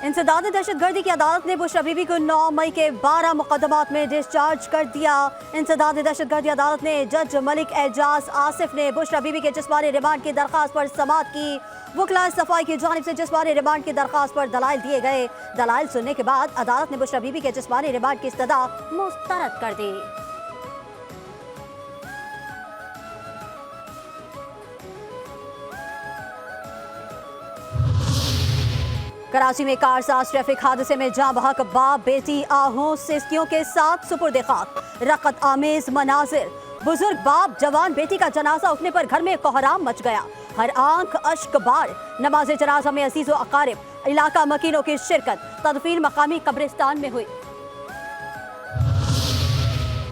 इंसदाद दहशतगर्दी की अदालत ने बुशरा बीबी को 9 मई के 12 मुकदमात में डिस्चार्ज कर दिया। इंसदाद दहशतगर्दी अदालत ने जज मलिक एजाज आसिफ ने बुशरा बीबी के जिस्मानी रिमांड की दरख्वास्त पर समाअत की। वकला सफाई की जानिब से जिस्मानी रिमांड की दरख्वास्त पर दलाइल दिए गए। दलाइल सुनने के बाद अदालत ने बुशरा बीबी के जिस्मानी रिमांड की इस्तदा मुस्तरद कर दी। कराची में कारसाज ट्रैफिक हादसे में जाँ बहक बाप बेटी आहों सिस्कियों के साथ सुपुर्द खाक। रकत आमेज मनाजिर, बुजुर्ग बाप जवान बेटी का जनाजा उठने पर घर में कोहराम मच गया। हर आंख अश्क बार। नमाज जनाजा में अजीज़ो अकारिब, इलाका मकीनों की शिरकत। तदफीन मकामी कब्रिस्तान में हुई।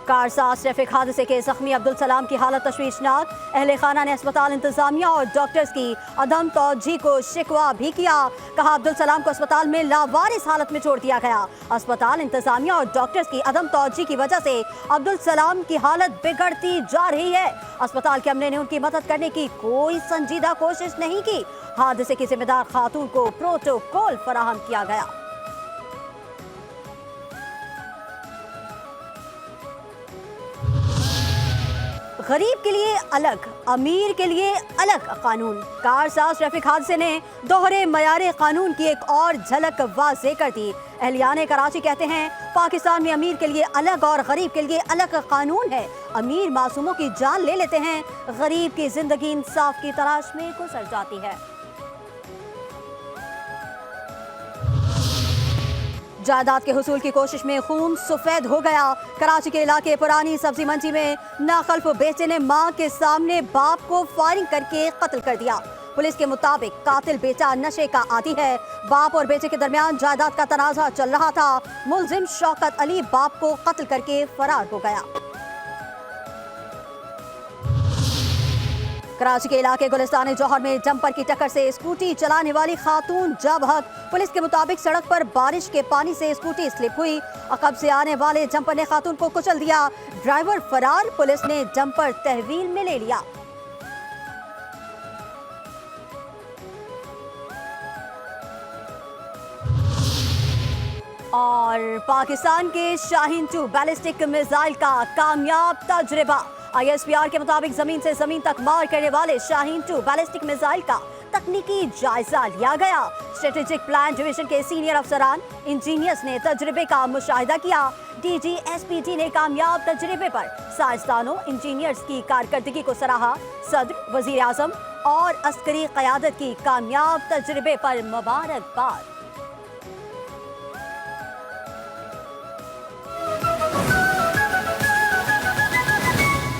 कारसाज ट्रैफिक हादसे के जख्मी अब्दुल सलाम की हालत तशवीशनाक। अहले खाना ने अस्पताल इंतजामिया और डॉक्टर्स की अदम तौज्जी को शिकवा भी किया। कहा अब्दुल सलाम को अस्पताल में लावारिस हालत में छोड़ दिया गया। अस्पताल इंतजामिया और डॉक्टर्स की अदम तौज्जी की वजह से अब्दुल सलाम की हालत बिगड़ती जा रही है। अस्पताल के अमले ने उनकी मदद करने की कोई संजीदा कोशिश नहीं की। हादसे की जिम्मेदार खातून को प्रोटोकॉल फराहम किया गया। गरीब के लिए अलग, अमीर के लिए अलग कानून। कारसाज ट्रैफिक हादसे ने दोहरे मयारे कानून की एक और झलक वाज़ेह कर दी। अहलियाने कराची कहते हैं पाकिस्तान में अमीर के लिए अलग और गरीब के लिए अलग कानून है। अमीर मासूमों की जान ले लेते हैं, गरीब की जिंदगी इंसाफ की तलाश में गुजर जाती है। जायदाद के हुसूल की कोशिश में खून सफेद हो गया। कराची के इलाके पुरानी सब्जी मंडी में नाखल्फ बेटे ने मां के सामने बाप को फायरिंग करके कत्ल कर दिया। पुलिस के मुताबिक कातिल बेटा नशे का आदी है। बाप और बेटे के दरमियान जायदाद का तनाज़ा चल रहा था। मुलजिम शौकत अली बाप को कत्ल करके फरार हो गया। कराची के इलाके गुलिस्तान जौहर में जंपर की टक्कर से स्कूटी चलाने वाली खातून जा बहक। पुलिस के मुताबिक सड़क पर बारिश के पानी से स्कूटी स्लिप हुई। अकब से आने वाले जंपर ने खातून को कुचल दिया। ड्राइवर फरार। पुलिस ने जंपर तहवील में ले लिया। और पाकिस्तान के शाहीन 2 बैलिस्टिक मिसाइल का कामयाब तजुर्बा। ISPR के मुताबिक जमीन से जमीन तक मार करने वाले शाहीन 2 बैलिस्टिक मिसाइल का तकनीकी जायजा लिया गया। स्ट्रेटेजिक प्लान डिवीजन के सीनियर अफसरान इंजीनियर्स ने तजुर्बे का मुशाहिदा किया। DGSPT ने कामयाब तजुर्बे पर साइंसदानों इंजीनियर्स की कारकर्दगी को सराहा। सदर, वजीर आजम और अस्करी क़यादत की कामयाब तजुर्बे पर मुबारकबाद।